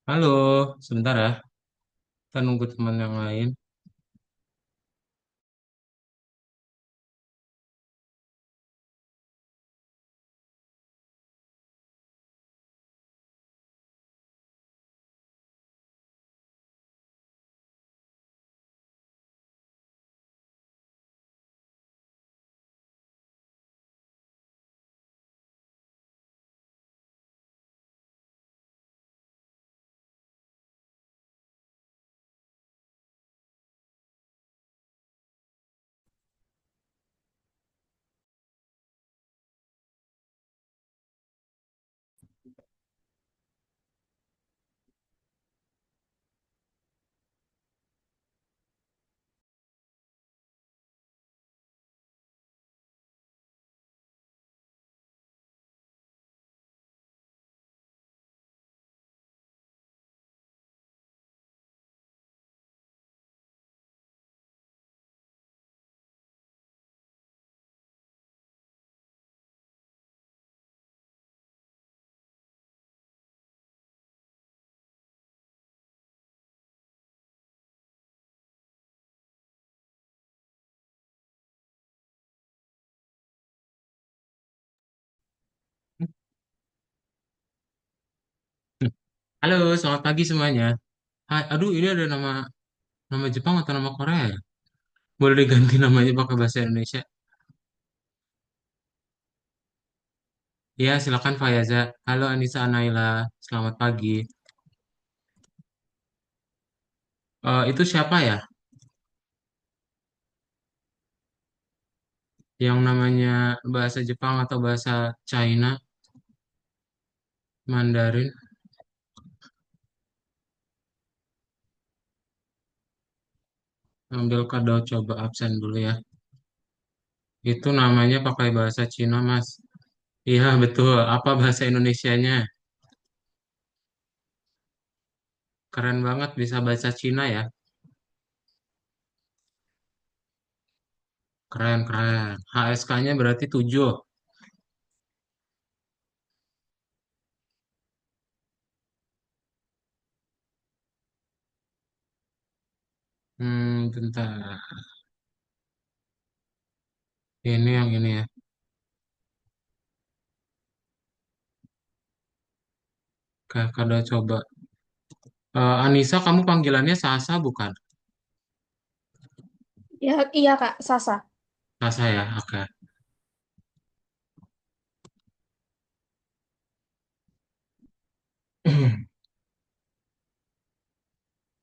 Halo, sebentar ya. Kita nunggu teman yang lain. Halo, selamat pagi semuanya. Hai, aduh, ini ada nama nama Jepang atau nama Korea ya? Boleh diganti namanya pakai bahasa Indonesia? Ya, silakan Fayaza. Halo Anissa Anaila, selamat pagi. Itu siapa ya? Yang namanya bahasa Jepang atau bahasa China, Mandarin? Ambil kado coba absen dulu ya. Itu namanya pakai bahasa Cina, Mas. Iya, betul. Apa bahasa Indonesianya? Keren banget bisa bahasa Cina ya. Keren, keren. HSK-nya berarti 7. Bentar. Ini yang ini ya. Kada coba. Anissa, kamu panggilannya Sasa bukan? Ya, iya Kak, Sasa. Sasa ya, oke.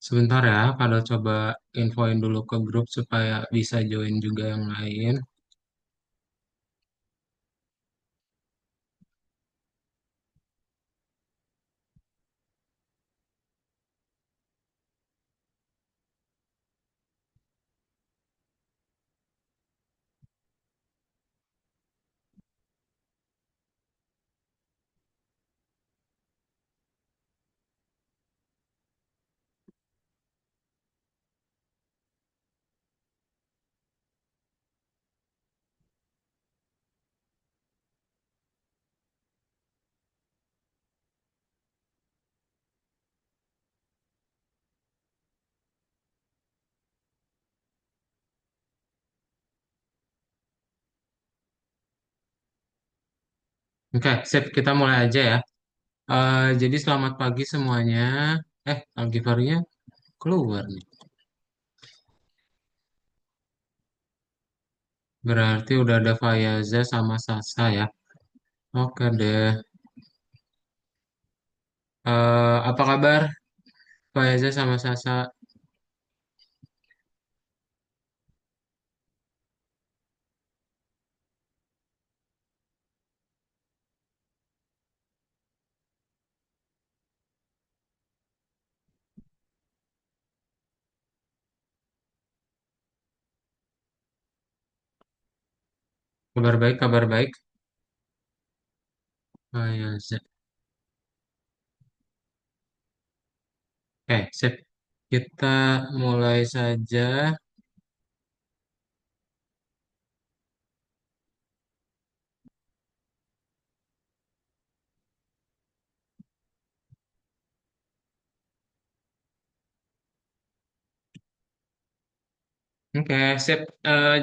Sebentar ya, kada coba infoin dulu ke grup supaya bisa join juga yang lain. Oke, sip. Kita mulai aja ya. Jadi selamat pagi semuanya. Algifarnya keluar nih. Berarti udah ada Fayaza sama Sasa ya. Oke deh. Apa kabar Fayaza sama Sasa? Kabar baik, kabar baik. Fayaza. Oke, sip. Kita mulai saja. Oke, sip.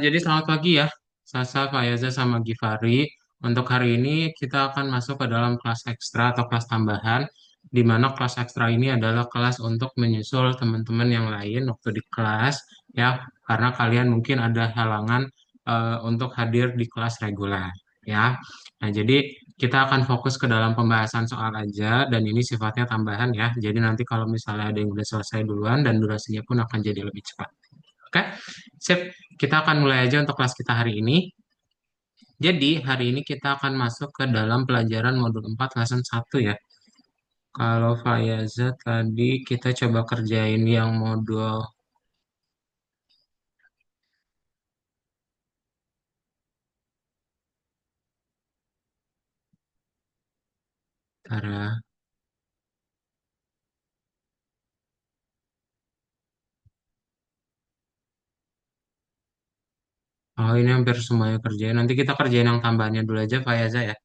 Jadi selamat pagi ya, Sasa, Fayaza, sama Givari. Untuk hari ini kita akan masuk ke dalam kelas ekstra atau kelas tambahan, di mana kelas ekstra ini adalah kelas untuk menyusul teman-teman yang lain waktu di kelas, ya, karena kalian mungkin ada halangan untuk hadir di kelas reguler, ya. Nah, jadi kita akan fokus ke dalam pembahasan soal aja, dan ini sifatnya tambahan ya. Jadi nanti kalau misalnya ada yang udah selesai duluan, dan durasinya pun akan jadi lebih cepat. Oke, sip. Kita akan mulai aja untuk kelas kita hari ini. Jadi, hari ini kita akan masuk ke dalam pelajaran modul 4 lesson 1 ya. Kalau Fayaza tadi kita coba kerjain yang modul Tara. Oh, ini hampir semuanya kerjain. Nanti kita kerjain yang tambahannya dulu aja Fayaza ya.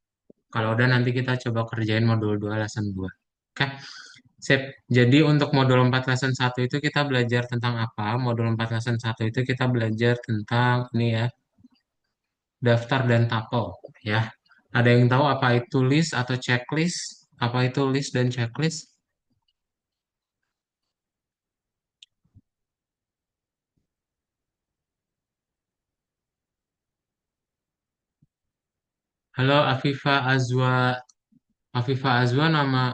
Kalau udah nanti kita coba kerjain modul 2 lesson 2. Oke, sip. Jadi untuk modul 4 lesson 1 itu kita belajar tentang apa? Modul 4 lesson 1 itu kita belajar tentang ini ya, daftar dan tapel ya. Ada yang tahu apa itu list atau checklist? Apa itu list dan checklist? Halo Afifa Azwa. Afifa Azwa nama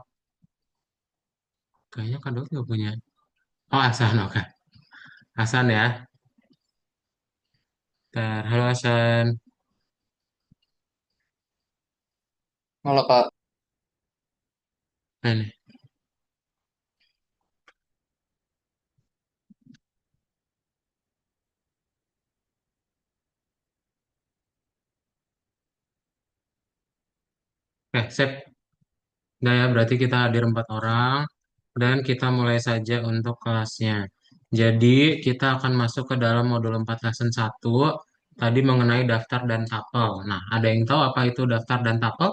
kayaknya Kak nggak punya. Oh, Hasan, oke. Hasan ya. Bentar. Halo Hasan. Halo Kak, Nah, nih. Oke, sip. Nah ya, berarti kita hadir 4 orang dan kita mulai saja untuk kelasnya. Jadi, kita akan masuk ke dalam modul 4 lesson 1 tadi mengenai daftar dan tapel. Nah, ada yang tahu apa itu daftar dan tapel?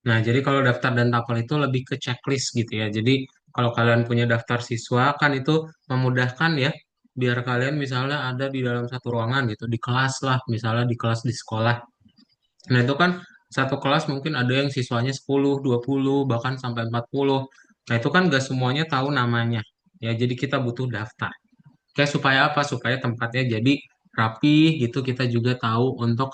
Nah, jadi kalau daftar dan tapel itu lebih ke checklist gitu ya. Jadi, kalau kalian punya daftar siswa, kan itu memudahkan ya, biar kalian misalnya ada di dalam satu ruangan gitu, di kelas lah, misalnya di kelas di sekolah. Nah, itu kan satu kelas mungkin ada yang siswanya 10, 20, bahkan sampai 40. Nah, itu kan gak semuanya tahu namanya. Ya, jadi kita butuh daftar. Kayak supaya apa? Supaya tempatnya jadi rapi gitu. Kita juga tahu untuk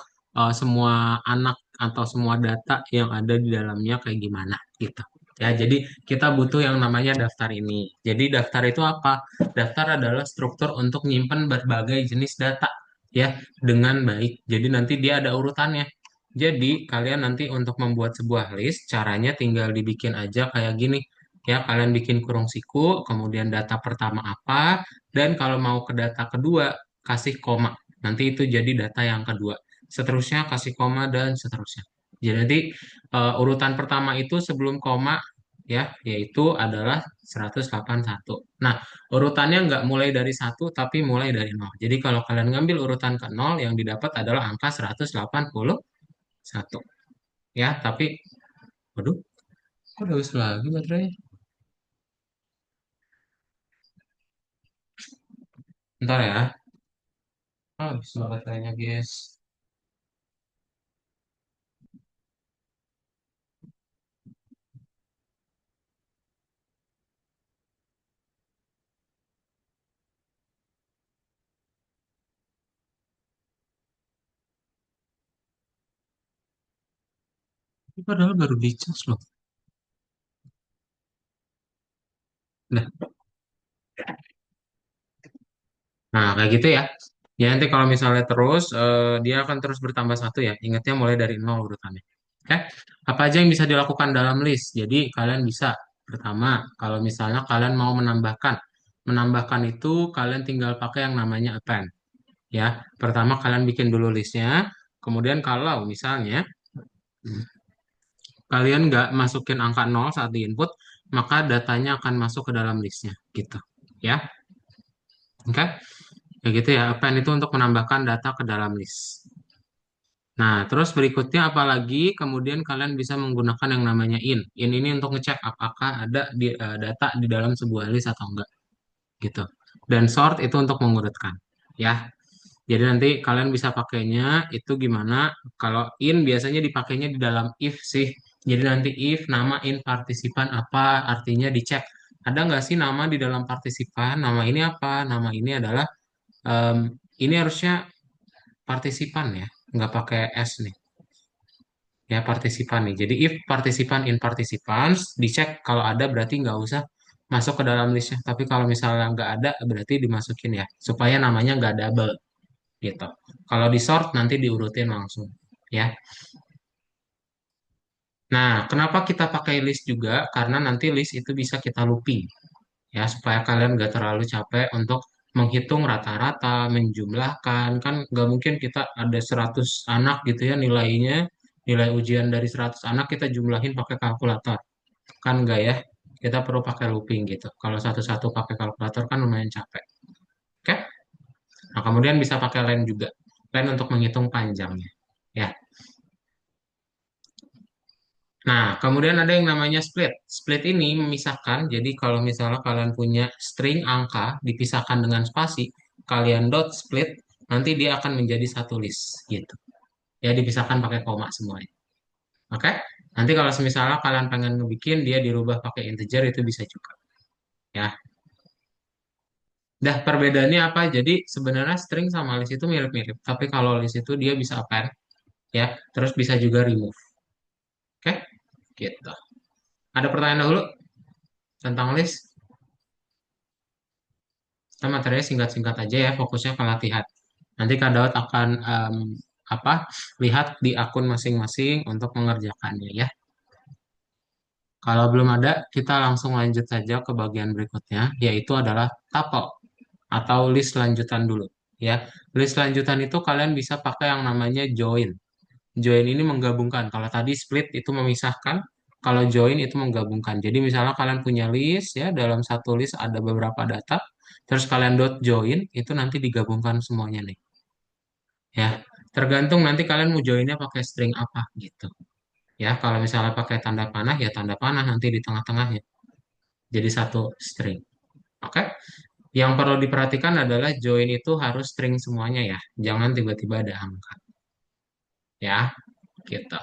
semua anak atau semua data yang ada di dalamnya kayak gimana gitu. Ya, jadi kita butuh yang namanya daftar ini. Jadi daftar itu apa? Daftar adalah struktur untuk nyimpen berbagai jenis data ya dengan baik. Jadi nanti dia ada urutannya. Jadi kalian nanti untuk membuat sebuah list, caranya tinggal dibikin aja kayak gini. Ya, kalian bikin kurung siku, kemudian data pertama apa, dan kalau mau ke data kedua, kasih koma. Nanti itu jadi data yang kedua. Seterusnya kasih koma dan seterusnya. Jadi nanti urutan pertama itu sebelum koma ya, yaitu adalah 181. Nah, urutannya nggak mulai dari satu tapi mulai dari nol. Jadi kalau kalian ngambil urutan ke nol, yang didapat adalah angka 181. Ya, tapi waduh, kok udah habis lagi baterainya? Bentar ya. Habis baterainya, guys. Ini padahal baru dicas loh. Nah, nah, kayak gitu ya. Ya nanti kalau misalnya terus, dia akan terus bertambah satu ya. Ingatnya mulai dari nol urutannya. Oke, apa aja yang bisa dilakukan dalam list? Jadi kalian bisa, pertama, kalau misalnya kalian mau menambahkan. Menambahkan itu kalian tinggal pakai yang namanya append. Ya, pertama kalian bikin dulu listnya. Kemudian kalau misalnya kalian nggak masukin angka nol saat di input, maka datanya akan masuk ke dalam listnya. Gitu. Ya, oke. Ya gitu ya, append itu untuk menambahkan data ke dalam list. Nah, terus berikutnya apalagi kemudian kalian bisa menggunakan yang namanya in. In ini untuk ngecek apakah ada data di dalam sebuah list atau enggak gitu. Dan sort itu untuk mengurutkan. Ya. Jadi nanti kalian bisa pakainya itu gimana? Kalau in biasanya dipakainya di dalam if sih. Jadi nanti if nama in partisipan apa artinya dicek. Ada nggak sih nama di dalam partisipan? Nama ini apa? Nama ini adalah ini harusnya partisipan ya, nggak pakai s nih. Ya partisipan nih. Jadi if partisipan in participants dicek kalau ada berarti nggak usah masuk ke dalam listnya. Tapi kalau misalnya nggak ada berarti dimasukin ya supaya namanya nggak double gitu. Kalau di sort nanti diurutin langsung ya. Nah, kenapa kita pakai list juga? Karena nanti list itu bisa kita looping ya supaya kalian nggak terlalu capek untuk menghitung rata-rata, menjumlahkan. Kan nggak mungkin kita ada 100 anak gitu ya nilainya, nilai ujian dari 100 anak kita jumlahin pakai kalkulator. Kan nggak ya? Kita perlu pakai looping gitu. Kalau satu-satu pakai kalkulator kan lumayan capek. Oke? Nah, kemudian bisa pakai len juga. Len untuk menghitung panjangnya. Ya. Nah, kemudian ada yang namanya split. Split ini memisahkan, jadi kalau misalnya kalian punya string angka dipisahkan dengan spasi, kalian dot split, nanti dia akan menjadi satu list gitu. Ya, dipisahkan pakai koma semuanya. Oke? Nanti kalau misalnya kalian pengen ngebikin dia dirubah pakai integer itu bisa juga. Ya. Dah perbedaannya apa? Jadi sebenarnya string sama list itu mirip-mirip, tapi kalau list itu dia bisa append, ya, terus bisa juga remove. Oke? Gitu. Ada pertanyaan dahulu tentang list? Kita materinya singkat-singkat aja ya, fokusnya ke latihan. Nanti Kak Daud akan apa lihat di akun masing-masing untuk mengerjakannya ya. Kalau belum ada, kita langsung lanjut saja ke bagian berikutnya, yaitu adalah tuple atau list lanjutan dulu. Ya, list lanjutan itu kalian bisa pakai yang namanya join. Join ini menggabungkan. Kalau tadi split itu memisahkan, kalau join itu menggabungkan. Jadi misalnya kalian punya list ya, dalam satu list ada beberapa data, terus kalian dot join itu nanti digabungkan semuanya nih. Ya, tergantung nanti kalian mau joinnya pakai string apa gitu. Ya, kalau misalnya pakai tanda panah ya tanda panah nanti di tengah-tengahnya. Jadi satu string. Oke? Yang perlu diperhatikan adalah join itu harus string semuanya ya. Jangan tiba-tiba ada angka. Ya, gitu.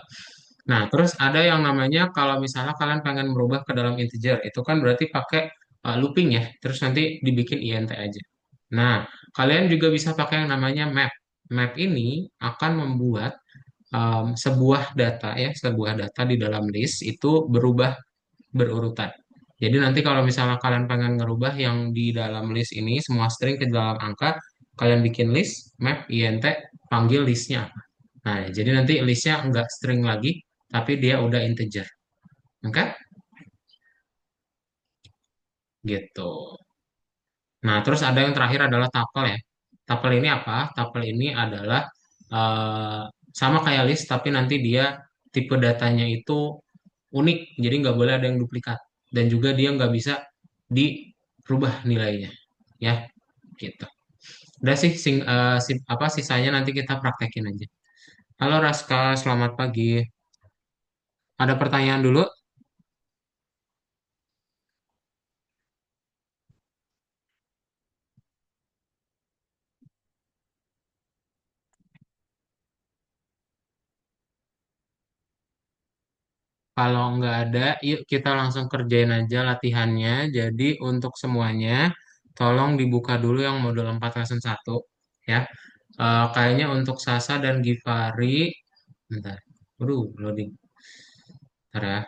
Nah, terus ada yang namanya kalau misalnya kalian pengen merubah ke dalam integer, itu kan berarti pakai looping ya, terus nanti dibikin int aja. Nah, kalian juga bisa pakai yang namanya map. Map ini akan membuat sebuah data ya, sebuah data di dalam list itu berubah berurutan. Jadi nanti kalau misalnya kalian pengen ngerubah yang di dalam list ini semua string ke dalam angka, kalian bikin list, map, int, panggil listnya apa. Nah, jadi nanti listnya nggak string lagi, tapi dia udah integer. Oke? Gitu. Nah, terus ada yang terakhir adalah tuple ya. Tuple ini apa? Tuple ini adalah eh, sama kayak list, tapi nanti dia tipe datanya itu unik, jadi nggak boleh ada yang duplikat. Dan juga dia nggak bisa dirubah nilainya. Ya, gitu. Udah sih, apa sisanya nanti kita praktekin aja. Halo Raska, selamat pagi. Ada pertanyaan dulu? Kalau nggak ada, yuk kita langsung kerjain aja latihannya. Jadi untuk semuanya, tolong dibuka dulu yang modul 4 lesson 1. Ya. Kayaknya untuk Sasa dan Givari, bentar. Aduh, loading. Bentar ya.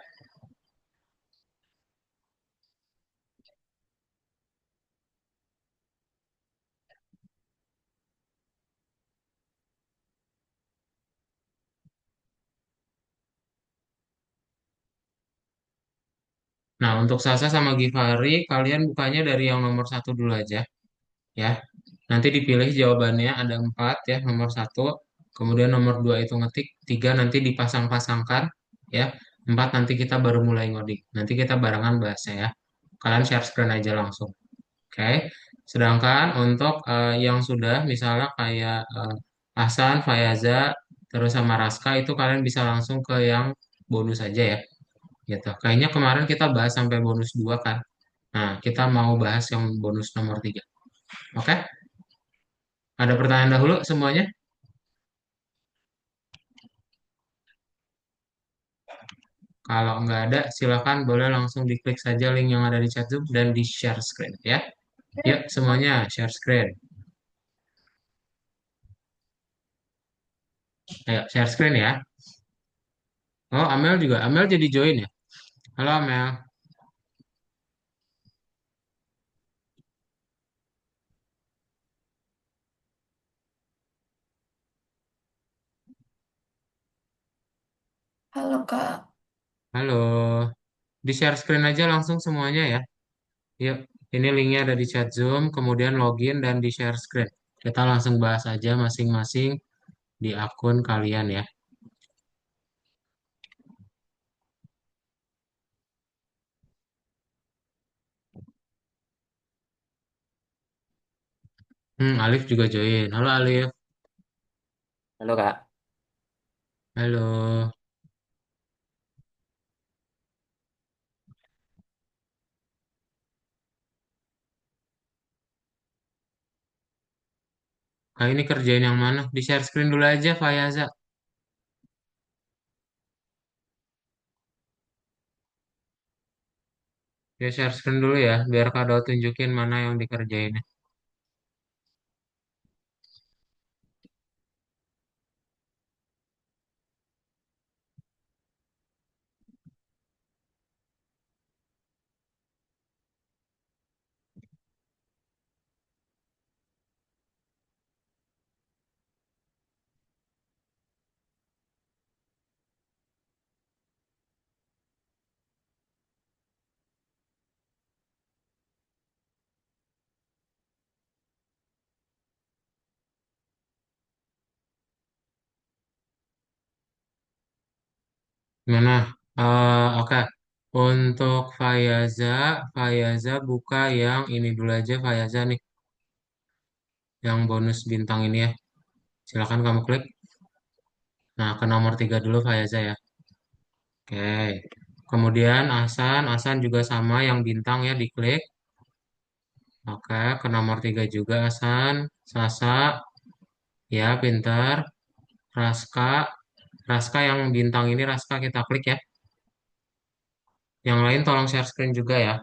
Nah, untuk Sasa sama Givari, kalian bukanya dari yang nomor satu dulu aja. Ya. Nanti dipilih jawabannya ada 4 ya, nomor satu. Kemudian nomor 2 itu ngetik. 3 nanti dipasang-pasangkan. Ya. 4 nanti kita baru mulai ngodik. Nanti kita barengan bahasnya ya. Kalian share screen aja langsung. Oke. Sedangkan untuk yang sudah misalnya kayak Hasan, Fayaza, terus sama Raska itu kalian bisa langsung ke yang bonus aja ya, gitu. Kayaknya kemarin kita bahas sampai bonus 2 kan. Nah, kita mau bahas yang bonus nomor 3. Oke? Ada pertanyaan dahulu semuanya? Kalau nggak ada, silakan boleh langsung diklik saja link yang ada di chat Zoom dan di share screen ya. Yuk semuanya share screen. Ayo share screen ya. Oh, Amel juga. Amel jadi join ya. Halo Amel. Halo Kak. Halo. Di share screen aja langsung semuanya ya. Yuk, ini linknya ada di chat Zoom, kemudian login dan di share screen. Kita langsung bahas aja masing-masing di akun kalian ya. Alif juga join. Halo Alif. Halo Kak. Halo. Kak ini kerjain yang mana? Di share screen dulu aja, Fayaza. Ya share screen dulu ya, biar Kak Daud tunjukin mana yang dikerjain. Mana? Oke. Untuk Fayaza, Fayaza buka yang ini dulu aja Fayaza nih, yang bonus bintang ini ya. Silakan kamu klik. Nah, ke nomor 3 dulu Fayaza ya. Oke. Kemudian Asan juga sama yang bintang ya diklik. Oke, ke nomor 3 juga Asan. Sasa, ya pintar. Raska, Raska yang bintang ini Raska kita klik ya. Yang lain tolong share screen juga ya.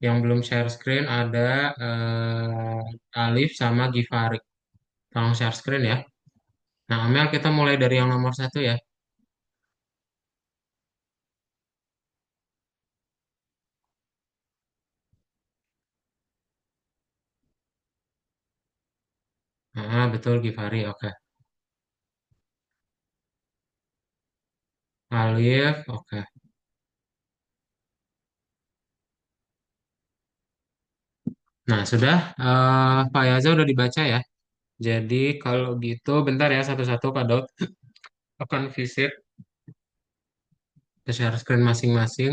Yang belum share screen ada Alif sama Givari. Tolong share screen ya. Nah, Amel kita mulai dari yang nomor 1 ya. Ah, betul Givari, oke. Alif, oke. Nah, sudah. Pak Yaza udah dibaca ya. Jadi kalau gitu, bentar ya satu-satu Kak Daud akan visit ke share screen masing-masing.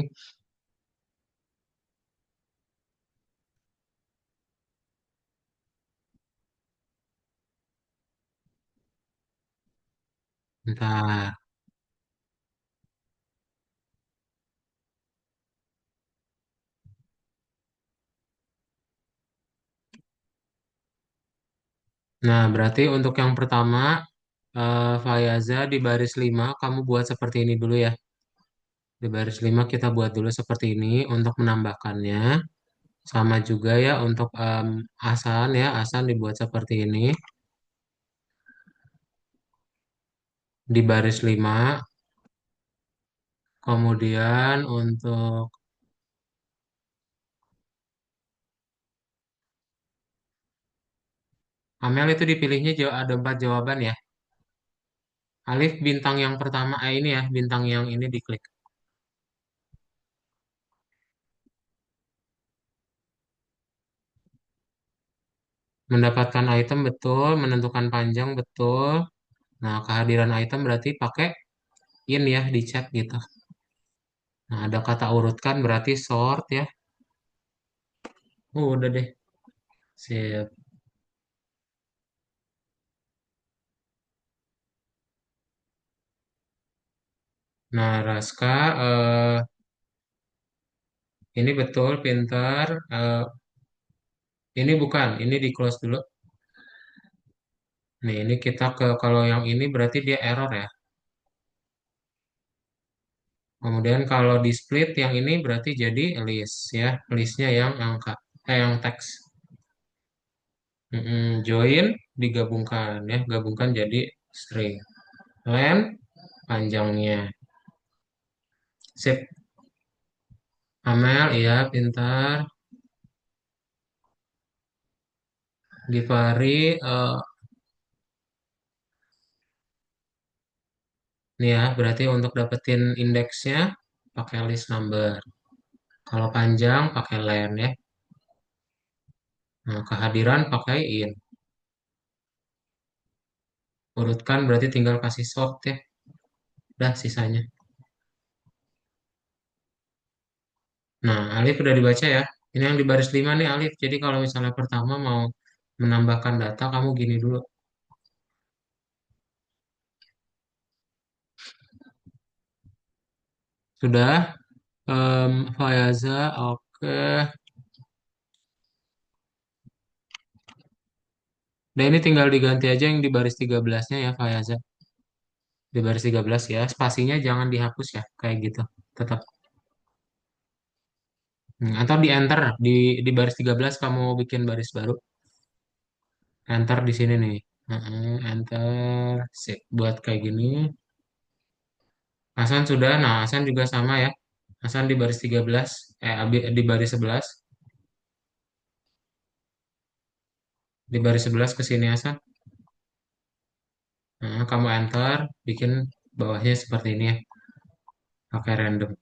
Bentar. Nah, berarti untuk yang pertama, Fayaza di baris 5 kamu buat seperti ini dulu ya. Di baris 5 kita buat dulu seperti ini untuk menambahkannya. Sama juga ya untuk Asan ya, Asan dibuat seperti ini. Di baris 5. Kemudian untuk Amel itu dipilihnya ada 4 jawaban ya. Alif bintang yang pertama, ini ya, bintang yang ini diklik. Mendapatkan item betul, menentukan panjang betul. Nah, kehadiran item berarti pakai in ya di chat gitu. Nah, ada kata urutkan berarti sort ya. Udah deh. Sip. Nah, Raska, ini betul, pintar. Ini bukan, ini di close dulu. Nih, ini kita kalau yang ini berarti dia error ya. Kemudian kalau di split yang ini berarti jadi list ya, listnya yang angka, yang teks. Join digabungkan ya, gabungkan jadi string. Len panjangnya. Sip. Amel, iya pintar. Givari, nih ya, berarti untuk dapetin indeksnya pakai list number. Kalau panjang pakai len ya. Nah, kehadiran pakai in. Urutkan berarti tinggal kasih sort ya. Dah sisanya. Nah, Alif udah dibaca ya. Ini yang di baris 5 nih Alif. Jadi kalau misalnya pertama mau menambahkan data, kamu gini dulu. Sudah? Fayaza, oke. Nah, ini tinggal diganti aja yang di baris 13-nya ya, Fayaza. Di baris 13 ya. Spasinya jangan dihapus ya, kayak gitu. Tetap. Atau di enter, di baris 13 kamu bikin baris baru. Enter di sini nih. Enter. Sip. Buat kayak gini. Hasan sudah. Nah, Hasan juga sama ya. Hasan di baris 13. Di baris 11. Di baris 11 ke sini Hasan. Nah, kamu enter. Bikin bawahnya seperti ini ya. Pakai random.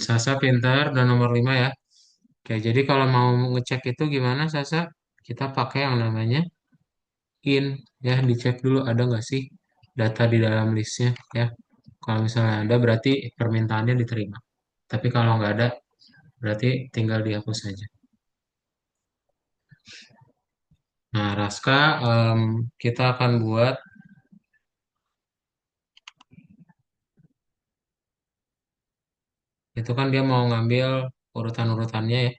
Sasa pintar dan nomor 5 ya. Oke, jadi kalau mau ngecek itu gimana Sasa? Kita pakai yang namanya in ya, dicek dulu ada nggak sih data di dalam listnya ya. Kalau misalnya ada berarti permintaannya diterima. Tapi kalau nggak ada berarti tinggal dihapus saja. Nah, Raska, kita akan buat itu kan dia mau ngambil urutan-urutannya ya.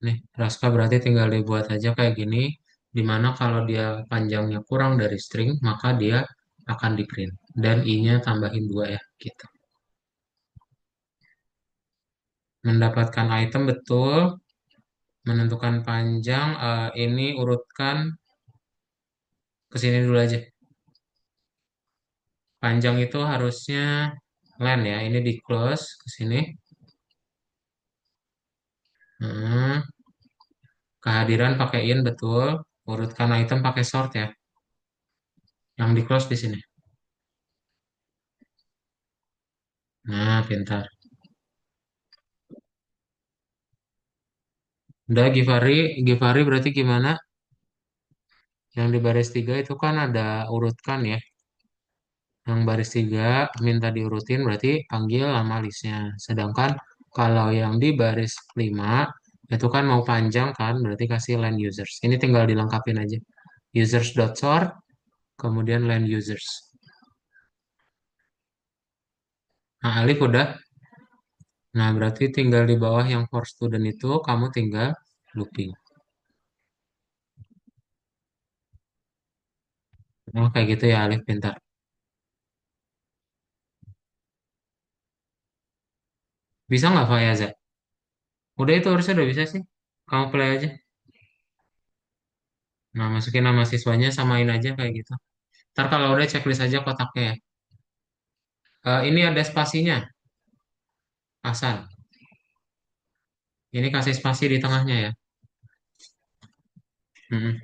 Nih, Raska berarti tinggal dibuat aja kayak gini. Dimana kalau dia panjangnya kurang dari string, maka dia akan di print. Dan i-nya tambahin 2 ya, gitu. Mendapatkan item betul, menentukan panjang, ini urutkan ke sini dulu aja. Panjang itu harusnya len ya, ini di close ke sini. Hmm, kehadiran pakai in betul, urutkan item pakai sort ya, yang di close di sini. Nah, pintar. Udah Givari berarti gimana? Yang di baris 3 itu kan ada urutkan ya. Yang baris 3 minta diurutin berarti panggil nama listnya. Sedangkan kalau yang di baris 5 itu kan mau panjang kan berarti kasih line users. Ini tinggal dilengkapin aja. Users.sort kemudian line users. Nah, Alif udah. Nah, berarti tinggal di bawah yang for student itu kamu tinggal looping. Nah, kayak gitu ya Alif pintar. Bisa nggak Fayaza? Udah itu harusnya udah bisa sih. Kamu play aja. Nah, masukin nama siswanya samain aja kayak gitu. Ntar kalau udah checklist aja kotaknya ya. Ini ada spasinya, Hasan. Ini kasih spasi di tengahnya ya. Mm-mm.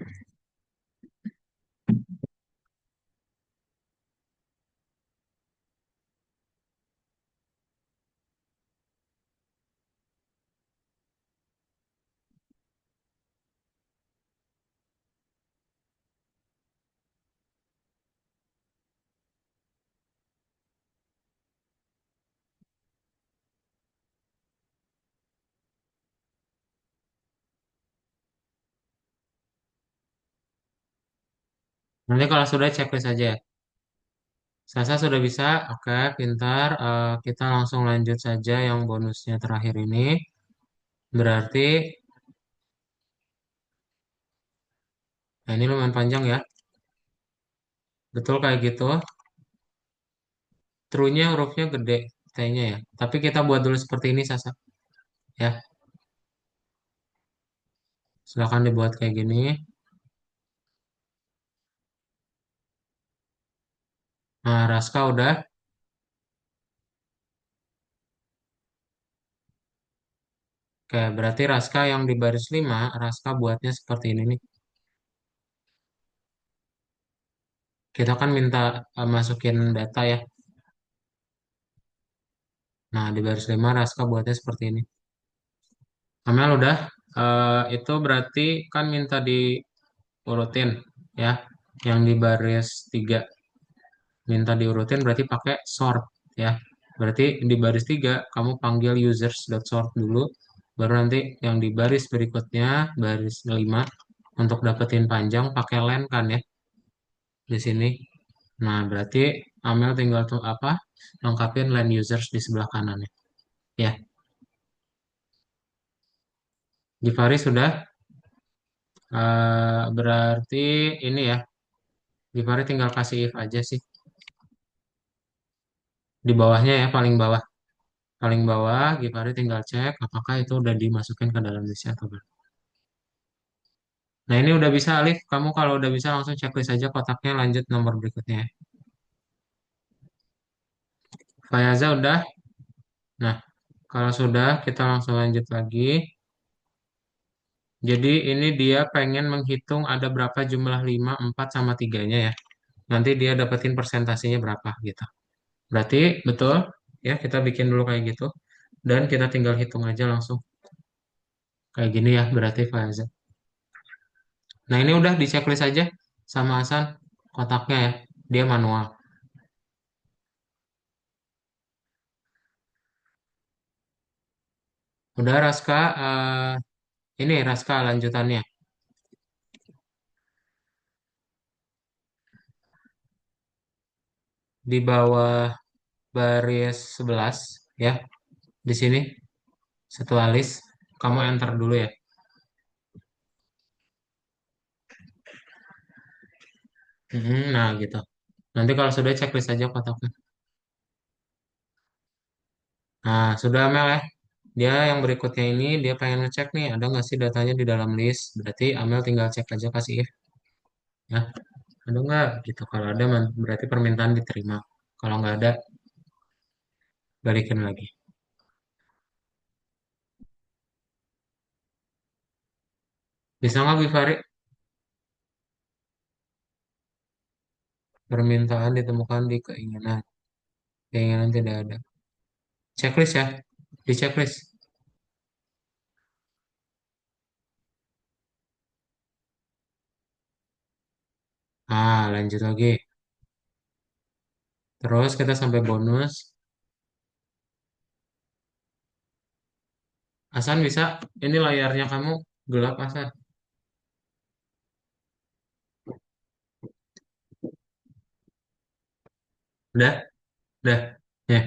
Nanti kalau sudah checklist aja ya. Sasa sudah bisa, oke, pintar. Kita langsung lanjut saja yang bonusnya terakhir ini. Berarti, nah ini lumayan panjang ya. Betul kayak gitu. True-nya hurufnya gede, T-nya ya. Tapi kita buat dulu seperti ini, Sasa. Ya, silahkan dibuat kayak gini. Nah, Raska udah. Oke, berarti Raska yang di baris 5, Raska buatnya seperti ini nih. Kita kan minta masukin data ya. Nah, di baris 5 Raska buatnya seperti ini. Amel udah. Itu berarti kan minta diurutin ya. Yang di baris 3 minta diurutin berarti pakai sort ya. Berarti di baris 3 kamu panggil users.sort dulu. Baru nanti yang di baris berikutnya, baris 5 untuk dapetin panjang pakai len kan ya di sini. Nah, berarti Amel tinggal tuh apa? Lengkapin len users di sebelah kanannya. Ya, Givari sudah. Berarti ini ya, Givari tinggal kasih if aja sih. Di bawahnya ya, paling bawah. Paling bawah, Givari tinggal cek apakah itu udah dimasukin ke dalam listnya atau belum. Nah, ini udah bisa, Alif. Kamu kalau udah bisa langsung checklist aja kotaknya, lanjut nomor berikutnya ya. Fayaza udah. Nah, kalau sudah, kita langsung lanjut lagi. Jadi ini dia pengen menghitung ada berapa jumlah 5 4 sama 3-nya ya. Nanti dia dapetin persentasenya berapa gitu. Berarti betul ya, kita bikin dulu kayak gitu. Dan kita tinggal hitung aja langsung. Kayak gini ya, berarti Fayaza. Nah, ini udah di checklist aja sama Hasan kotaknya ya. Dia manual. Udah Raska, ini Raska lanjutannya. Di bawah baris 11 ya. Di sini setelah list kamu enter dulu ya. Nah, gitu. Nanti kalau sudah checklist aja kotaknya. Nah, sudah Amel ya. Dia yang berikutnya ini dia pengen ngecek nih ada nggak sih datanya di dalam list. Berarti Amel tinggal cek aja kasih if ya. Ada nggak gitu. Kalau ada berarti permintaan diterima. Kalau nggak ada balikin lagi. Bisa nggak Givari? Permintaan ditemukan di keinginan. Keinginan tidak ada. Checklist ya. Di checklist. Lanjut lagi. Terus kita sampai bonus. Hasan bisa, ini layarnya kamu gelap Hasan. Udah? Udah. Ya.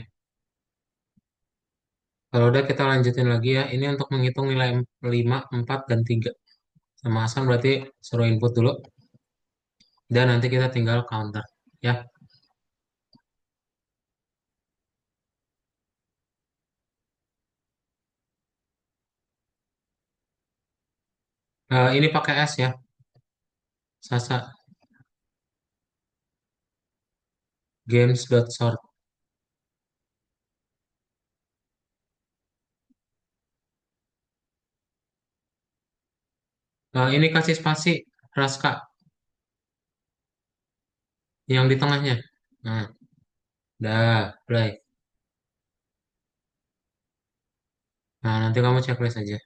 Kalau udah kita lanjutin lagi ya. Ini untuk menghitung nilai 5, 4, dan 3. Sama Hasan berarti suruh input dulu. Dan nanti kita tinggal counter. Ya. Ini pakai S ya. Sasa. Games.sort. Ini kasih spasi. Raska. Yang di tengahnya. Nah, dah. Play. Nah, nanti kamu checklist aja.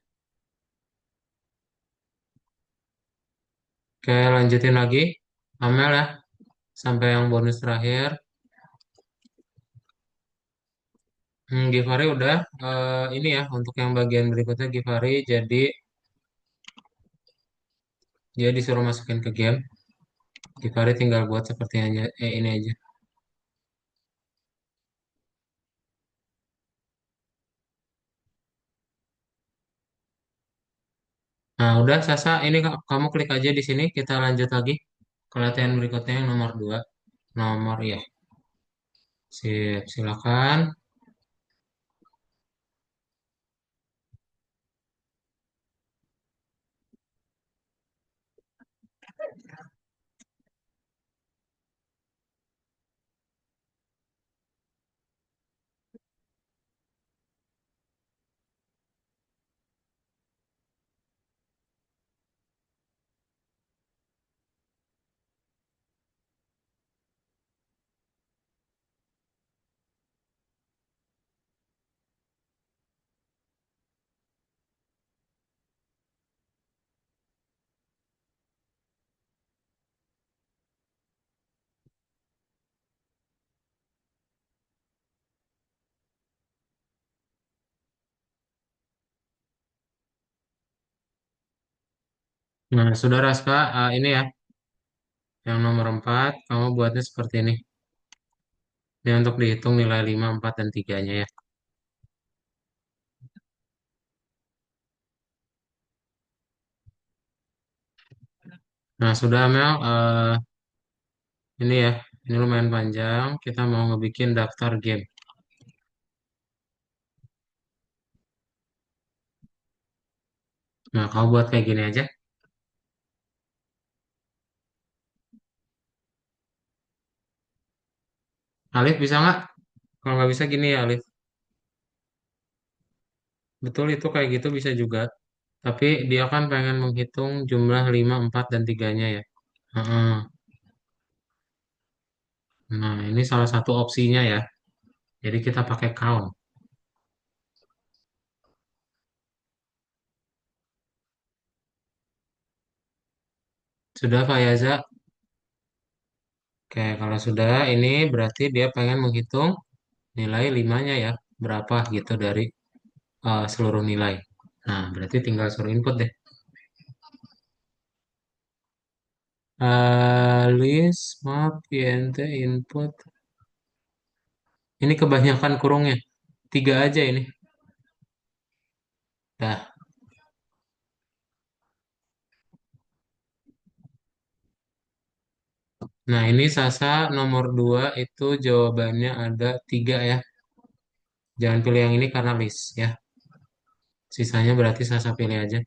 Oke, lanjutin lagi. Amel ya. Sampai yang bonus terakhir. Givari udah. Ini ya, untuk yang bagian berikutnya Givari. Jadi, dia disuruh masukin ke game. Givari tinggal buat seperti aja, ini aja. Nah, udah Sasa, ini kamu klik aja di sini, kita lanjut lagi ke latihan berikutnya yang nomor 2. Nomor ya, silakan. Nah, sudah Raska, ini ya, yang nomor 4 kamu buatnya seperti ini. Ini untuk dihitung nilai 5, 4, dan 3-nya ya. Nah, sudah Mel, ini ya, ini lumayan panjang. Kita mau ngebikin daftar game. Nah, kamu buat kayak gini aja. Alif bisa nggak? Kalau nggak bisa gini ya Alif. Betul itu kayak gitu bisa juga. Tapi dia kan pengen menghitung jumlah 5, 4, dan 3-nya ya. Heeh. Nah, ini salah satu opsinya ya. Jadi kita pakai count. Sudah Pak Yaza? Oke, kalau sudah ini berarti dia pengen menghitung nilai 5-nya ya. Berapa gitu dari seluruh nilai. Nah, berarti tinggal suruh input deh. List, map, int, input. Ini kebanyakan kurungnya. 3 aja ini. Dah. Nah, ini Sasa nomor 2 itu jawabannya ada 3 ya. Jangan pilih yang ini karena list ya. Sisanya berarti Sasa pilih aja.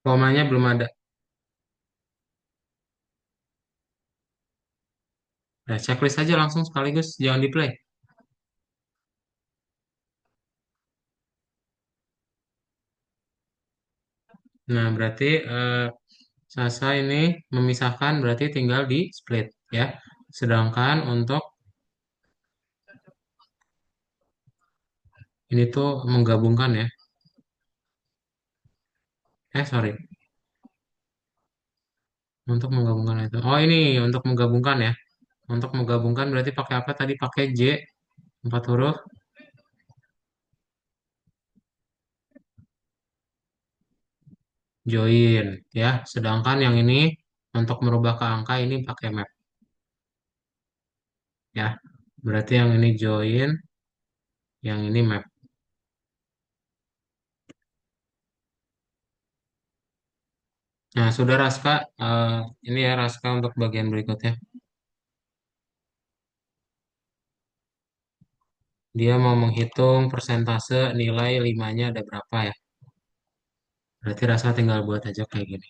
Komanya belum ada. Nah, checklist aja langsung sekaligus. Jangan di play. Nah, berarti Sasa ini memisahkan berarti tinggal di split ya. Sedangkan untuk ini tuh menggabungkan ya. Sorry. Untuk menggabungkan itu. Oh, ini untuk menggabungkan ya. Untuk menggabungkan berarti pakai apa tadi? Pakai J 4 huruf join ya. Sedangkan yang ini untuk merubah ke angka ini pakai map ya. Berarti yang ini join, yang ini map. Nah, sudah Raska, eh, ini ya Raska untuk bagian berikutnya. Dia mau menghitung persentase nilai limanya ada berapa ya. Berarti Rasa tinggal buat aja kayak gini.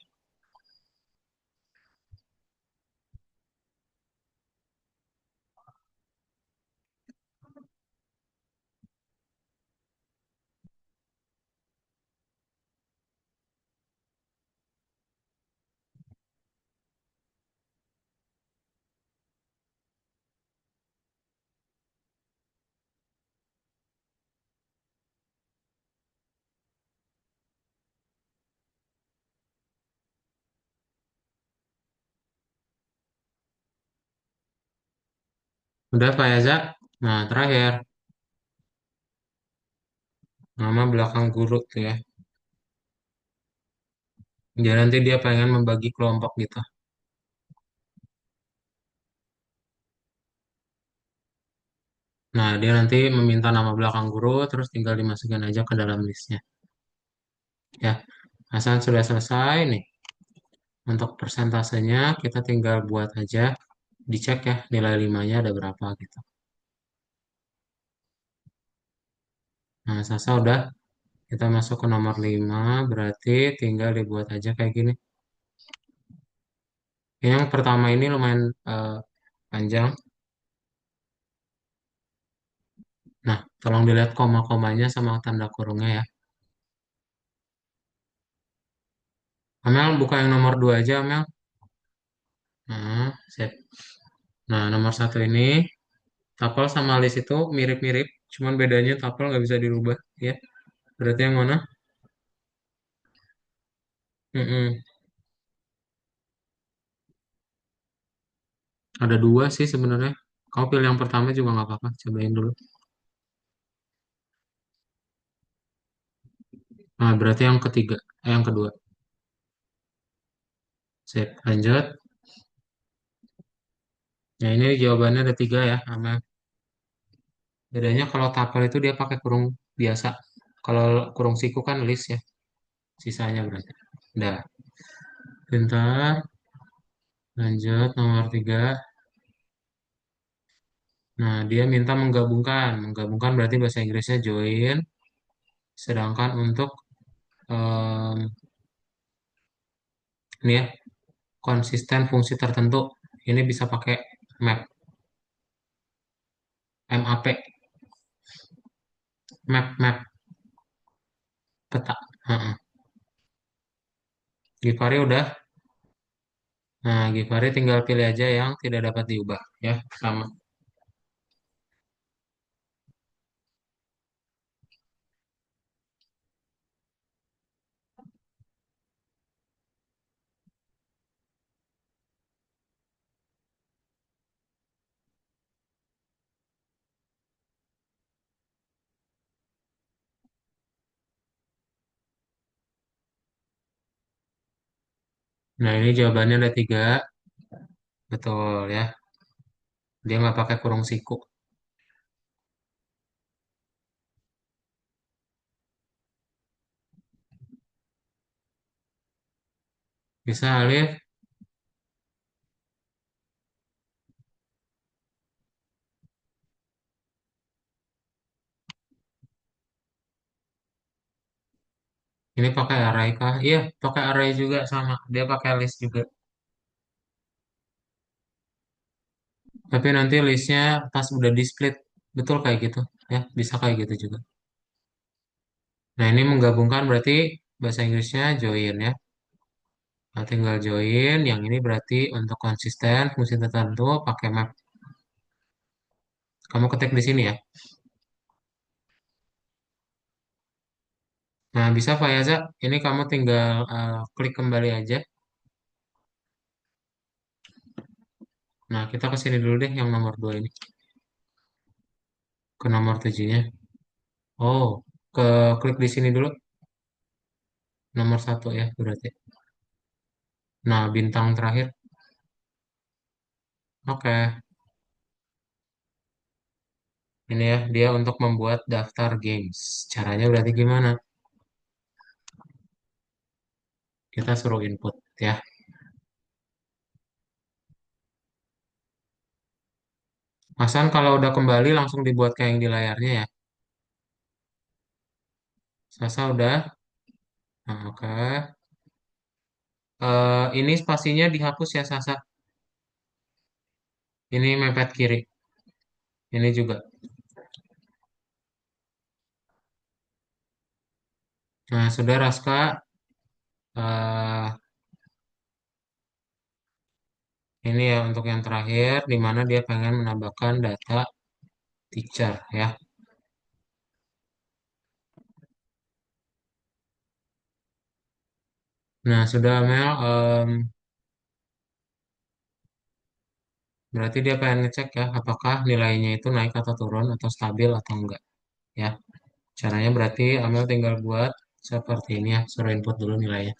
Udah Pak Yaza? Nah, terakhir, nama belakang guru tuh ya. Jadi nanti dia pengen membagi kelompok gitu. Nah, dia nanti meminta nama belakang guru, terus tinggal dimasukkan aja ke dalam listnya. Ya, Hasan sudah selesai nih. Untuk persentasenya, kita tinggal buat aja, dicek ya, nilai limanya ada berapa gitu. Nah, Sasa udah, kita masuk ke nomor 5 berarti tinggal dibuat aja kayak gini. Yang pertama ini lumayan panjang. Nah, tolong dilihat koma-komanya sama tanda kurungnya ya. Amel, buka yang nomor 2 aja, Amel. Nah, sip. Nah, nomor satu ini, tapel sama list itu mirip-mirip, cuman bedanya tapel nggak bisa dirubah, ya. Berarti yang mana? Mm-mm. Ada dua sih sebenarnya. Kau pilih yang pertama juga nggak apa-apa, cobain dulu. Nah, berarti yang ketiga, yang kedua. Sip, lanjut. Nah, ini jawabannya ada tiga ya, Amel. Bedanya kalau tapel itu dia pakai kurung biasa. Kalau kurung siku kan list ya, sisanya berarti. Udah, pintar. Lanjut, nomor tiga. Nah, dia minta menggabungkan. Menggabungkan berarti bahasa Inggrisnya join. Sedangkan untuk em, ini ya, konsisten fungsi tertentu, ini bisa pakai map, MAP, map, peta. Heeh. Givari udah. Nah, Givari tinggal pilih aja yang tidak dapat diubah ya, sama. Nah, ini jawabannya ada tiga, betul ya. Dia nggak pakai kurung siku. Bisa Alif, ini pakai array kah? Iya, pakai array juga sama. Dia pakai list juga. Tapi nanti listnya pas udah di split, betul kayak gitu ya, bisa kayak gitu juga. Nah, ini menggabungkan berarti bahasa Inggrisnya join ya. Nah, tinggal join, yang ini berarti untuk konsisten fungsi tertentu pakai map. Kamu ketik di sini ya. Nah, bisa Pak Yaza, ini kamu tinggal klik kembali aja. Nah, kita ke sini dulu deh yang nomor 2 ini. Ke nomor 7-nya. Oh, ke klik di sini dulu. Nomor satu ya berarti. Nah, bintang terakhir. Oke, ini ya, dia untuk membuat daftar games. Caranya berarti gimana? Kita suruh input ya. Hasan kalau udah kembali langsung dibuat kayak yang di layarnya ya. Sasa udah. Nah, oke. Ini spasinya dihapus ya Sasa. Ini mepet kiri. Ini juga. Nah, sudah Raska. eh ini ya untuk yang terakhir, di mana dia pengen menambahkan data teacher ya. Nah, sudah Mel. Berarti dia pengen ngecek ya, apakah nilainya itu naik atau turun atau stabil atau enggak ya. Caranya berarti Amel tinggal buat seperti ini ya, suruh input dulu nilainya.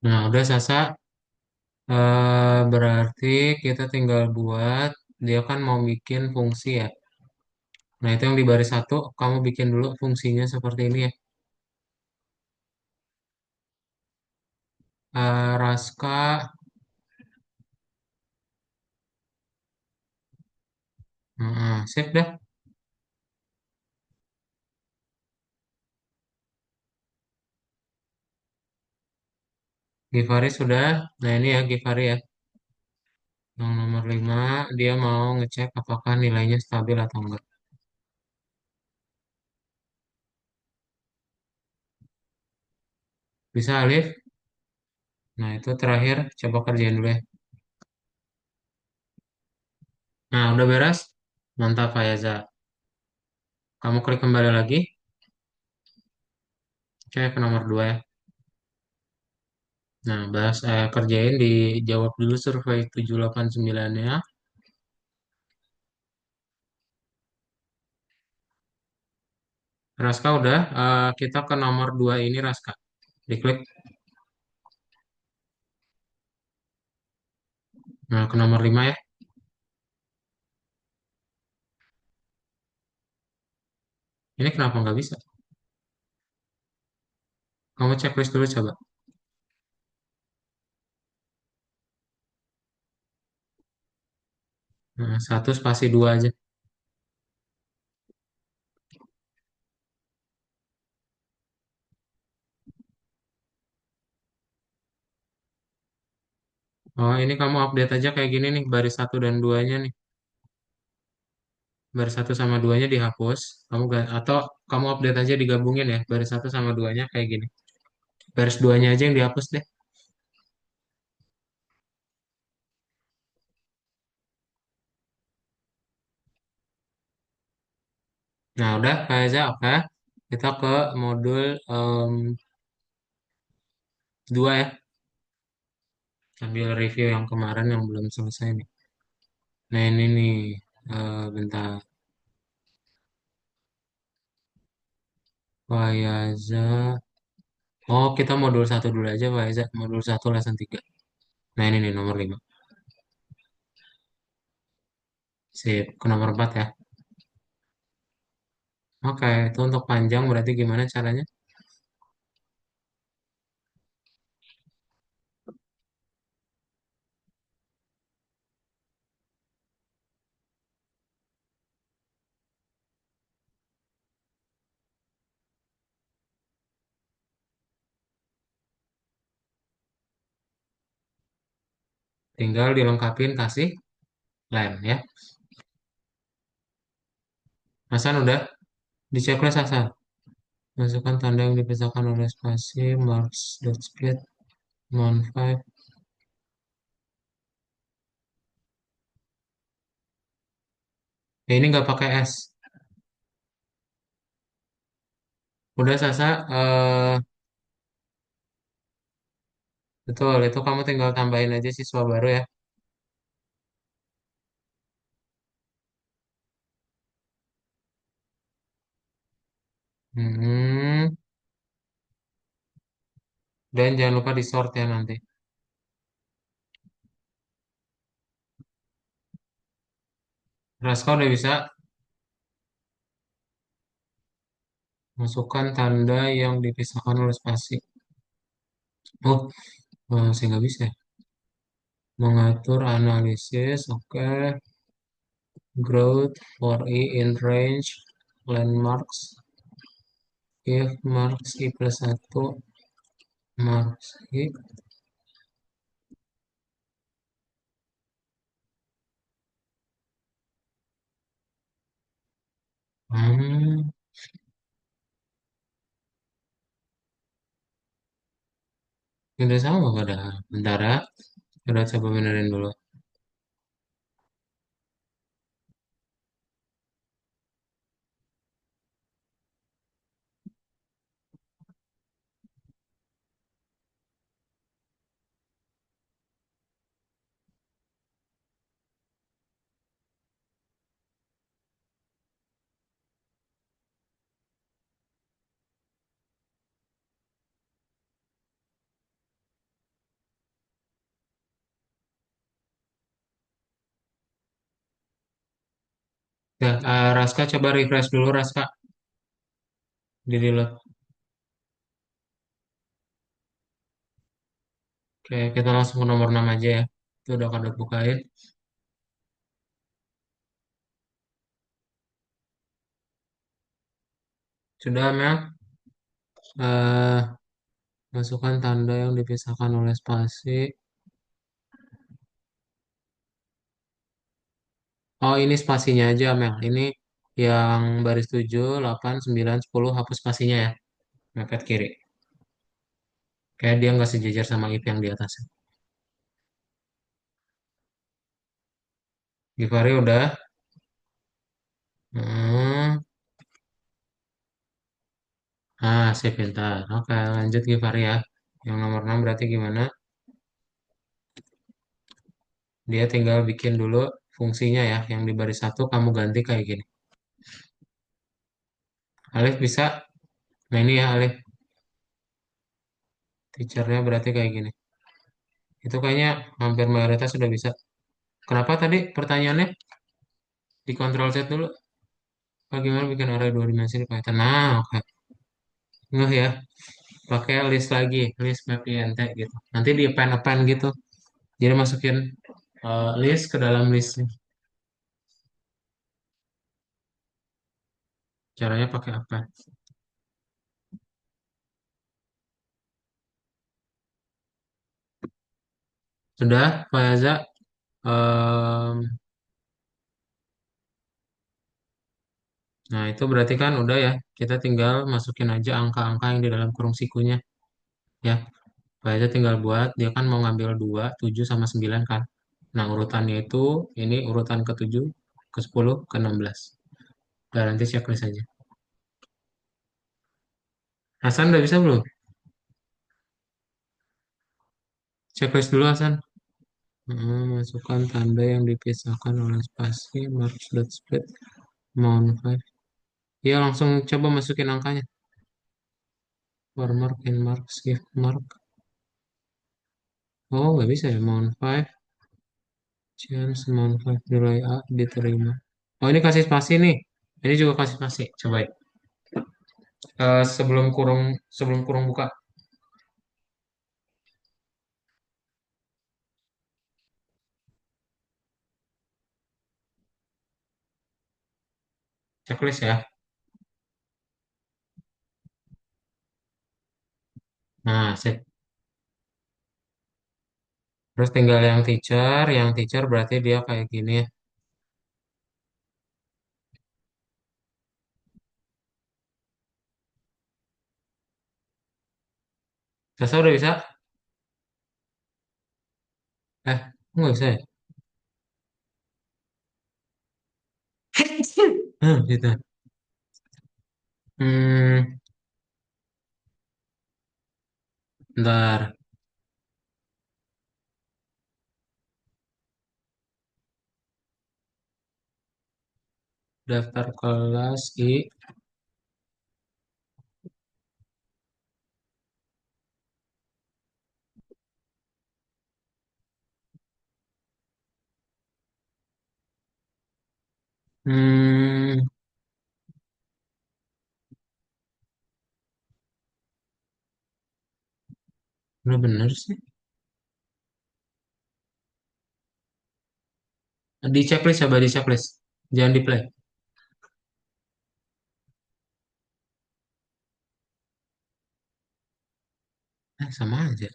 Nah, udah Sasa. Berarti kita tinggal buat, dia kan mau bikin fungsi ya. Nah, itu yang di baris satu, kamu bikin dulu fungsinya seperti ini ya. Raska, sip dah. Givari sudah. Nah, ini ya Givari ya. Yang nomor 5 dia mau ngecek apakah nilainya stabil atau enggak. Bisa Alif? Nah, itu terakhir. Coba kerjain dulu ya. Nah, udah beres? Mantap, Fayaza. Kamu klik kembali lagi. Cek ke nomor 2 ya. Nah, kerjain dijawab dulu survei 789 ya. Raska udah. Kita ke nomor 2 ini Raska. Diklik. Nah, ke nomor 5 ya. Ini kenapa nggak bisa? Kamu checklist dulu coba. Nah, 1 spasi 2 aja. Oh, ini kamu update aja kayak gini nih, baris satu dan duanya nih. Baris satu sama duanya dihapus. Atau kamu update aja digabungin ya, baris satu sama duanya kayak gini. Baris duanya aja yang dihapus deh. Nah, udah Pak Eza, oke. Kita ke modul 2 ya. Sambil review yang kemarin yang belum selesai nih. Nah, ini nih, bentar. Pak Yaza. Oh, kita modul satu dulu aja Pak Yaza. Modul satu lesson 3. Nah, ini nih nomor 5. Sip, ke nomor 4 ya. Oke, itu untuk panjang berarti gimana caranya? Tinggal dilengkapin kasih lem ya. Hasan udah di checklist Hasan. Masukkan tanda yang dipisahkan oleh spasi, marks, dot split, non 5. Ya, ini nggak pakai S. Udah Sasa, betul. Itu kamu tinggal tambahin aja siswa baru ya. Hmm. Dan jangan lupa di sort ya nanti. Raska udah bisa masukkan tanda yang dipisahkan oleh spasi. Oh, saya nggak bisa ya. Mengatur analisis, oke. Growth for I in range, landmarks, if marks I plus 1, marks I. Hmm, udah sama padahal. Bentar ya. Udah coba benerin dulu. Ya, Raska coba refresh dulu Raska. Di delete. Oke, kita langsung ke nomor 6 aja ya. Itu udah kadang bukain. Sudah, Mel. Eh, masukkan tanda yang dipisahkan oleh spasi. Oh, ini spasinya aja, Mel. Ini yang baris 7, 8, 9, 10 hapus spasinya ya. Mepet kiri. Kayak dia nggak sejajar sama if yang di atas. Givari udah. Hmm. Sip, pintar. Oke, lanjut Givari ya. Yang nomor 6 berarti gimana? Dia tinggal bikin dulu fungsinya ya. Yang di baris satu kamu ganti kayak gini. Alif bisa? Nah ini ya Alif. Teachernya berarti kayak gini. Itu kayaknya hampir mayoritas sudah bisa. Kenapa tadi pertanyaannya di control Z dulu? Bagaimana bikin array dua dimensi di Python? Nah, oke. Nggak ya. Pakai list lagi. List map int gitu. Nanti di append gitu. Jadi masukin list ke dalam list. Caranya pakai apa? Sudah, Pak Yaza? Em, nah, itu berarti kan udah ya. Kita tinggal masukin aja angka-angka yang di dalam kurung sikunya. Ya, Pak Yaza tinggal buat. Dia kan mau ngambil 2, 7, sama 9 kan. Nah, urutannya itu ini urutan ke-7, ke-10, ke-16. Nah, nanti checklist aja. Hasan udah bisa belum? Checklist dulu Hasan. Masukkan tanda yang dipisahkan oleh spasi, marks, dot split, mount 5. Ya, langsung coba masukin angkanya. For mark, in mark, shift mark. Oh, nggak bisa ya, mount 5. Change mount 5 nilai A diterima. Oh, ini kasih spasi nih. Ini juga kasih spasi. Coba ya. Sebelum kurung buka. Checklist ya. Nah, sip. Terus tinggal yang teacher berarti dia kayak gini ya. Sasa udah bisa? Nggak bisa ya? Gitu. Hmm, Ntar. Daftar kelas I. Hmm, Udah bener sih. Di checklist coba di checklist. Jangan di play. Sama aja.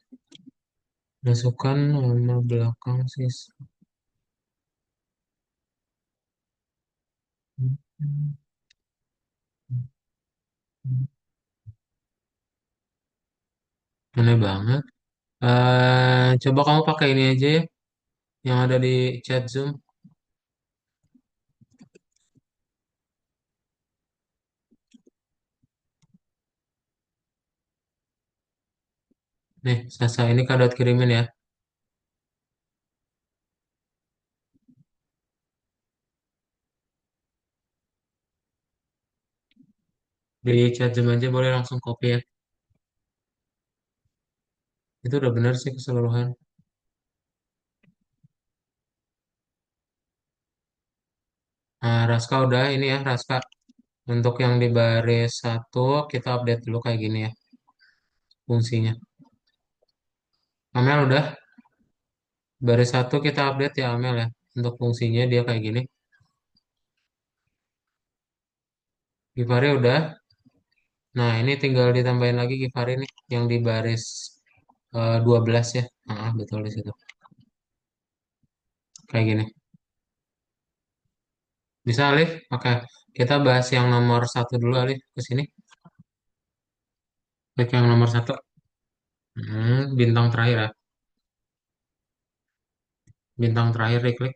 Masukkan nama belakang siswa. Aneh banget. Coba kamu pakai ini aja ya, yang ada di chat Zoom. Nih, Sasa ini Kak kirimin ya. Di chat Zoom aja boleh langsung copy ya. Itu udah bener sih keseluruhan. Nah, Raska udah ini ya, Raska. Untuk yang di baris satu kita update dulu kayak gini ya fungsinya. Amel udah baris satu kita update ya Amel ya. Untuk fungsinya dia kayak gini. Givari udah. Nah ini tinggal ditambahin lagi Givari nih yang di baris 12 ya. Betul di situ. Kayak gini. Bisa Alif? Oke. Kita bahas yang nomor satu dulu Alif ke sini. Klik yang nomor satu. Bintang terakhir ya. Bintang terakhir diklik.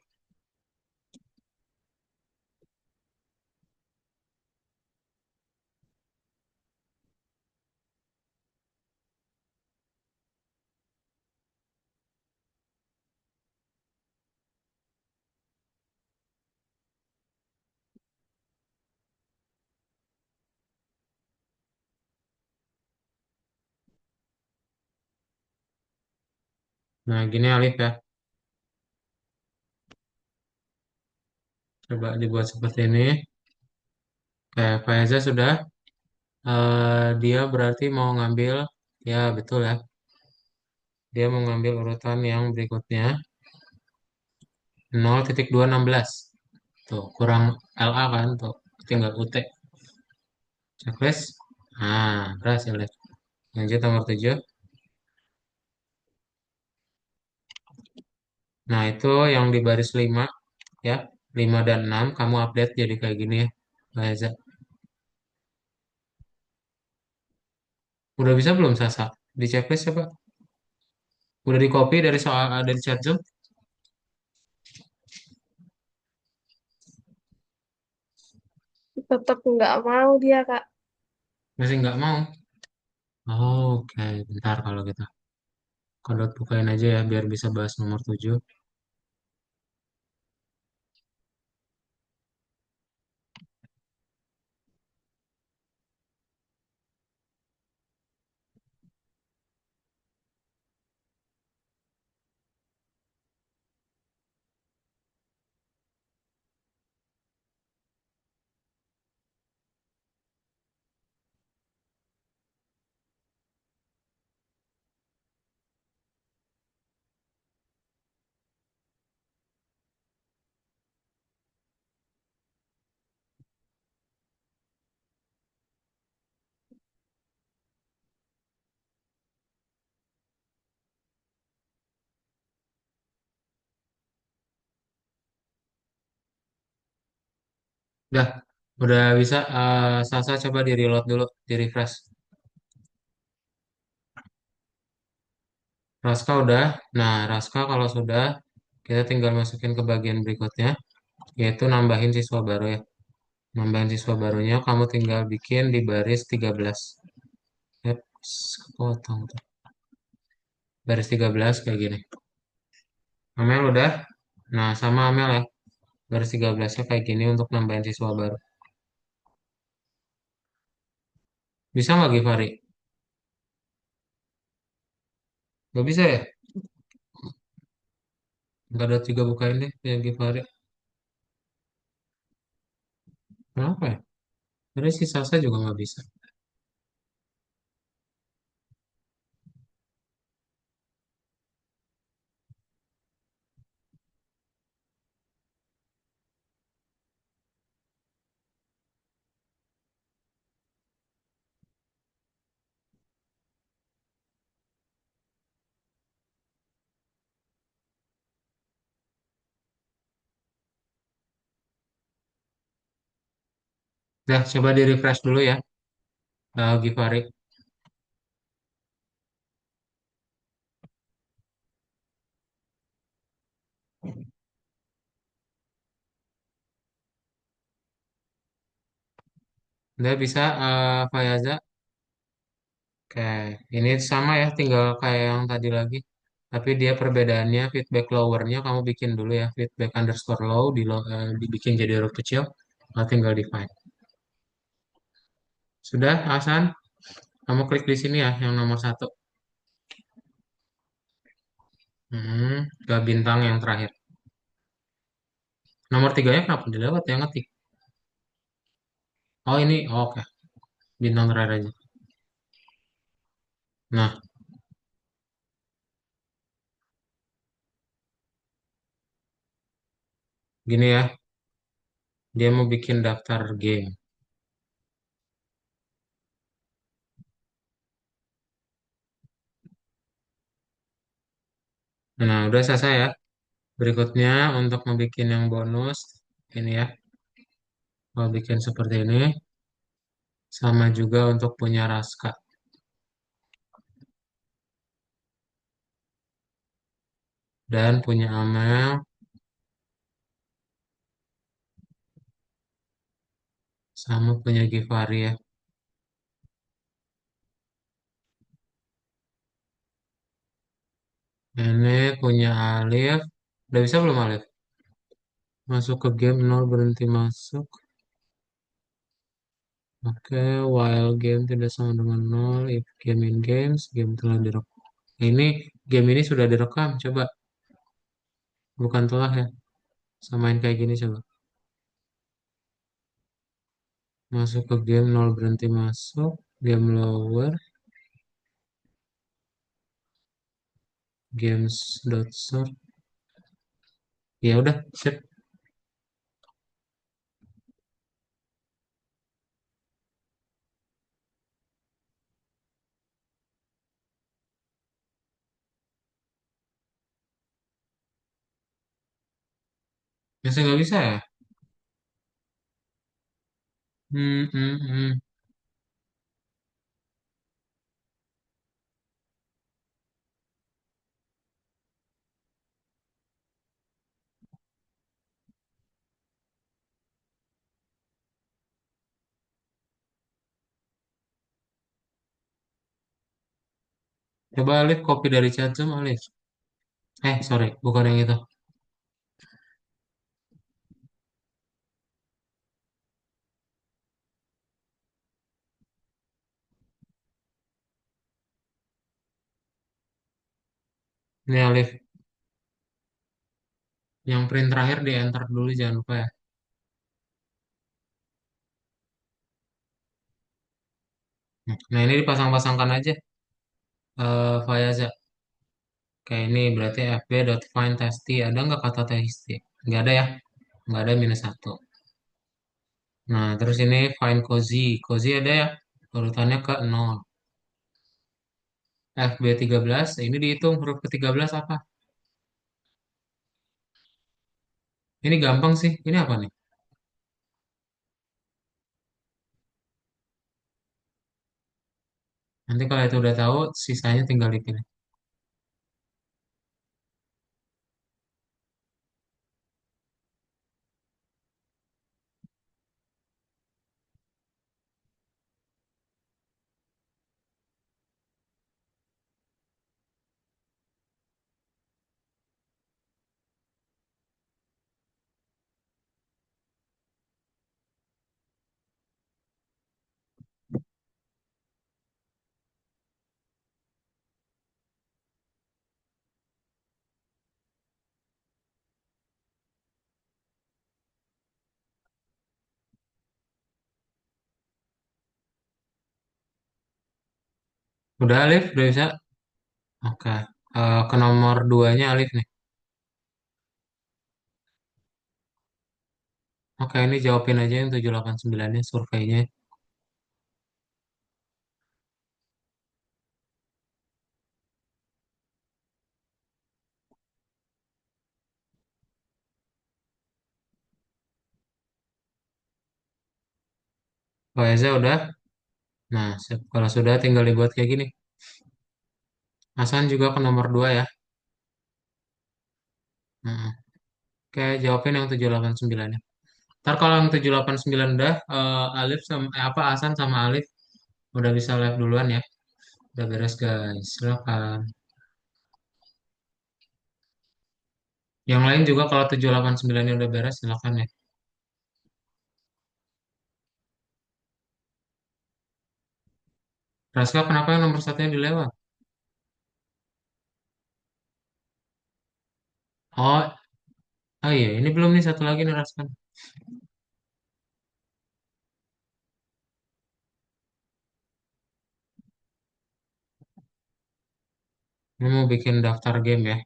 Nah gini Alif ya. Coba dibuat seperti ini. Kayak Faiza sudah. Dia berarti mau ngambil, ya betul ya, dia mau ngambil urutan yang berikutnya 0,216. Tuh, kurang LA kan, tuh, tinggal UT. Checklist. Berhasil deh. Lanjut nomor 7. Nah, itu yang di baris 5 ya. 5 dan 6 kamu update jadi kayak gini ya, Mbak Eza. Udah bisa belum Sasa? Di checklist coba. Udah di copy dari soal dari chat Zoom? Tetap nggak mau dia, Kak. Masih nggak mau? Oke, bentar kalau gitu. Kodot bukain aja ya, biar bisa bahas nomor 7. Udah, udah bisa. Sasa coba di reload dulu, di refresh. Raska udah. Nah, Raska kalau sudah, kita tinggal masukin ke bagian berikutnya, yaitu nambahin siswa baru ya. Nambahin siswa barunya, kamu tinggal bikin di baris 13. Yep, kepotong tuh. Baris 13 kayak gini. Amel udah. Nah, sama Amel ya. Baris 13-nya kayak gini untuk nambahin siswa baru. Bisa nggak Givari? Nggak bisa ya? Nggak ada tiga bukain deh ya Givari. Kenapa ya? Dari si Sasa juga nggak bisa. Dah, coba di refresh dulu ya, Givari. Udah bisa, Fayaza. Oke, ini sama ya, tinggal kayak yang tadi lagi. Tapi dia perbedaannya feedback lowernya kamu bikin dulu ya, feedback underscore low dibikin jadi huruf kecil, lalu tinggal define. Sudah, Hasan? Kamu klik di sini ya, yang nomor satu. Ke bintang yang terakhir. Nomor tiganya kenapa dilewat ya ngetik? Oh ini, oh, oke. Bintang terakhir aja. Nah, gini ya, dia mau bikin daftar game. Nah, udah selesai ya. Berikutnya untuk membuat yang bonus, ini ya, mau bikin seperti ini. Sama juga untuk punya Raska dan punya Amel, sama punya Givari ya. Ini punya Alif. Udah bisa belum Alif? Masuk ke game nol berhenti masuk. Oke, while game tidak sama dengan nol, if game in games, game telah direkam. Ini game ini sudah direkam, coba. Bukan telah ya. Samain kayak gini coba. Masuk ke game nol berhenti masuk, game lower, games.sort. Ya udah, sip. Biasa nggak bisa ya? Hmm, hmm, hmm. Coba Alif copy dari chat Zoom, Alif. Sorry, bukan yang itu. Ini Alif, yang print terakhir di enter dulu jangan lupa ya. Nah ini dipasang-pasangkan aja, Fayaza. Kayak ini berarti fb.find testi. Ada nggak kata testi? Nggak ada ya? Nggak ada minus satu. Nah terus ini find cozy. Cozy ada ya? Urutannya ke 0. FB13, ini dihitung huruf ke-13 apa? Ini gampang sih. Ini apa nih? Nanti kalau itu udah tahu, sisanya tinggal dipilih. Udah Alif, udah bisa? Oke. Ke nomor 2-nya Alif nih. Oke, ini jawabin aja yang 789-nya surveinya. Oh, Eza udah? Nah, kalau sudah tinggal dibuat kayak gini. Hasan juga ke nomor 2 ya. Nah, oke, jawabin yang 789-nya. Ntar kalau yang 789 udah, Alif sama, apa, Hasan sama Alif udah bisa live duluan ya. Udah beres guys, silakan. Yang lain juga kalau 789-nya udah beres, silakan ya. Raska, kenapa yang nomor satunya dilewat? Oh, oh iya, ini belum nih satu lagi nih Raska. Ini mau bikin daftar game ya.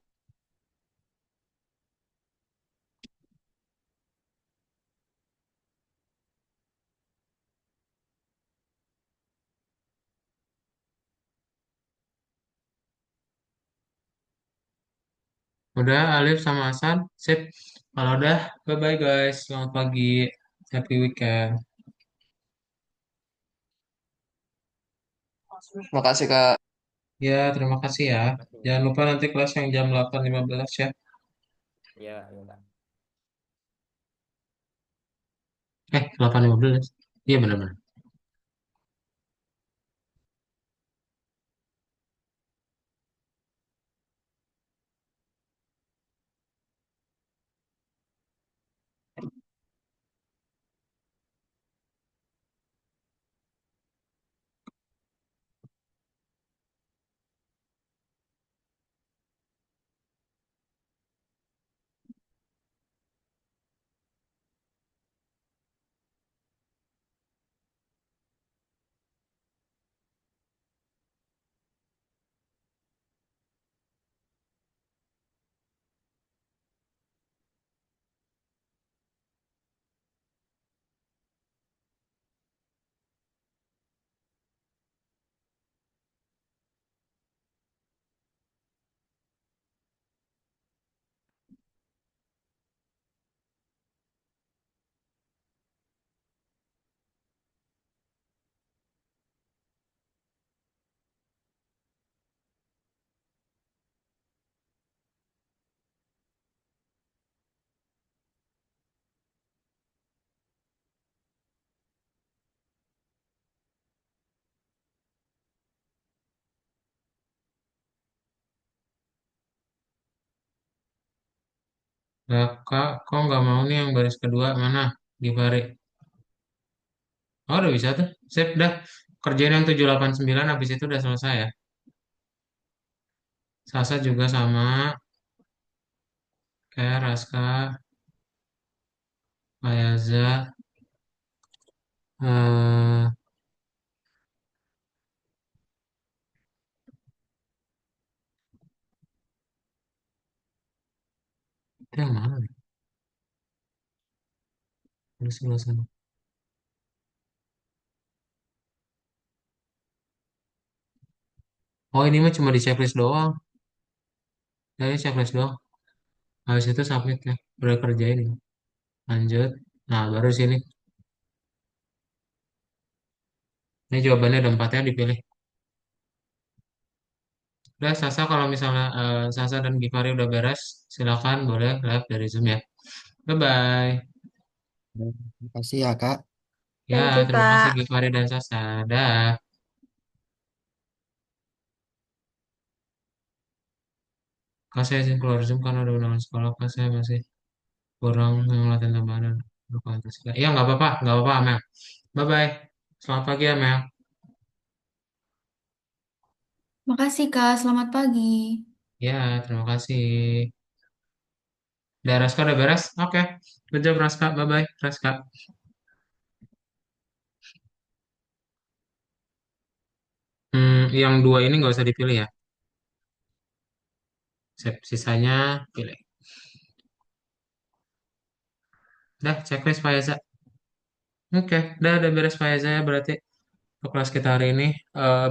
Udah, Alif sama Hasan, sip. Kalau udah, bye-bye guys. Selamat pagi, happy weekend. Makasih Kak. Ya, terima kasih ya. Makasih. Jangan lupa nanti kelas yang jam 8.15 ya. Iya, iya Kak. 8.15. Iya benar-benar. Kakak, kok nggak mau nih yang baris kedua? Mana? Givari. Oh, udah bisa tuh. Sip, dah. Kerjain yang 789, habis itu udah selesai ya. Sasa juga sama. Kayak Raska, Ayaza. Eh, itu yang mana nih? Di sebelah sana. Oh, ini mah cuma di checklist doang. Dari checklist doang. Habis itu submit ya. Udah kerjain ya. Lanjut. Nah, baru sini. Ini jawabannya ada empat ya, dipilih. Udah, Sasa kalau misalnya Sasa dan Givari udah beres, silakan boleh live dari Zoom ya. Bye-bye. Terima kasih ya, Kak. Ya, Thank you, terima kasih Kak. Givari dan Sasa. Dah. Kak saya izin keluar Zoom karena ada undangan sekolah. Kak saya masih kurang yang latihan tambahan dan berkualitas. Ya, nggak apa-apa, Amel. Bye-bye. Selamat pagi, Amel. Makasih Kak, selamat pagi. Ya, terima kasih. Udah, Raska udah beres? Oke. Good job, Raska. Bye-bye, Raska. Yang dua ini nggak usah dipilih ya. Sisanya pilih. Dah, checklist Pak Yaza. Oke, udah beres Pak Yaza ya berarti untuk kelas kita hari ini.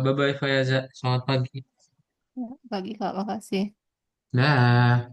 Bye-bye Pak Yaza. Selamat pagi. Pagi Kak, makasih. Dah.